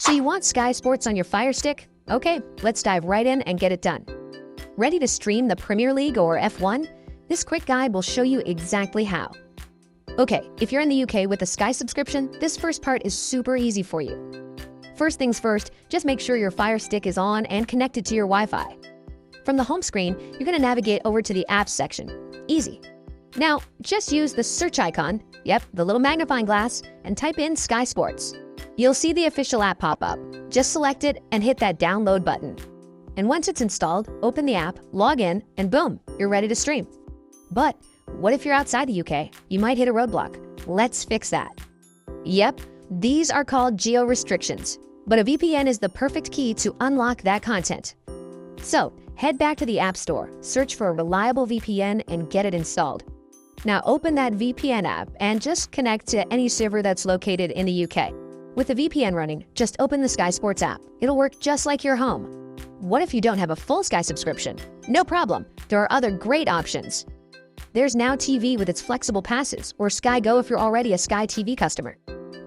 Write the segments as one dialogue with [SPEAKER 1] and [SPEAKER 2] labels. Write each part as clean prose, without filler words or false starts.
[SPEAKER 1] So you want Sky Sports on your Fire Stick? Okay, let's dive right in and get it done. Ready to stream the Premier League or F1? This quick guide will show you exactly how. Okay, if you're in the UK with a Sky subscription, this first part is super easy for you. First things first, just make sure your Fire Stick is on and connected to your Wi-Fi. From the home screen, you're going to navigate over to the Apps section. Easy. Now, just use the search icon, the little magnifying glass, and type in Sky Sports. You'll see the official app pop up. Just select it and hit that download button. And once it's installed, open the app, log in, and boom, you're ready to stream. But what if you're outside the UK? You might hit a roadblock. Let's fix that. Yep, these are called geo-restrictions, but a VPN is the perfect key to unlock that content. So, head back to the App Store, search for a reliable VPN, and get it installed. Now open that VPN app and just connect to any server that's located in the UK. With the VPN running, just open the Sky Sports app. It'll work just like your home. What if you don't have a full Sky subscription? No problem, there are other great options. There's Now TV with its flexible passes, or Sky Go if you're already a Sky TV customer.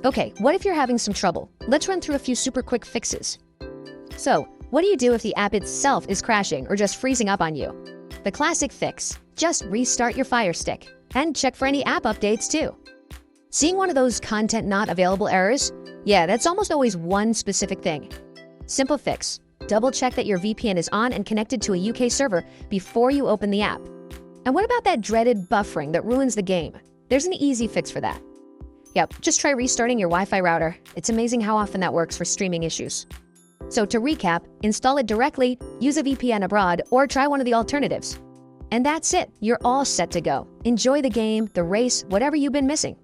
[SPEAKER 1] Okay, what if you're having some trouble? Let's run through a few super quick fixes. So, what do you do if the app itself is crashing or just freezing up on you? The classic fix, just restart your Fire Stick and check for any app updates too. Seeing one of those content not available errors? Yeah, that's almost always one specific thing. Simple fix, double check that your VPN is on and connected to a UK server before you open the app. And what about that dreaded buffering that ruins the game? There's an easy fix for that. Yep, just try restarting your Wi-Fi router. It's amazing how often that works for streaming issues. So to recap, install it directly, use a VPN abroad, or try one of the alternatives. And that's it, you're all set to go. Enjoy the game, the race, whatever you've been missing.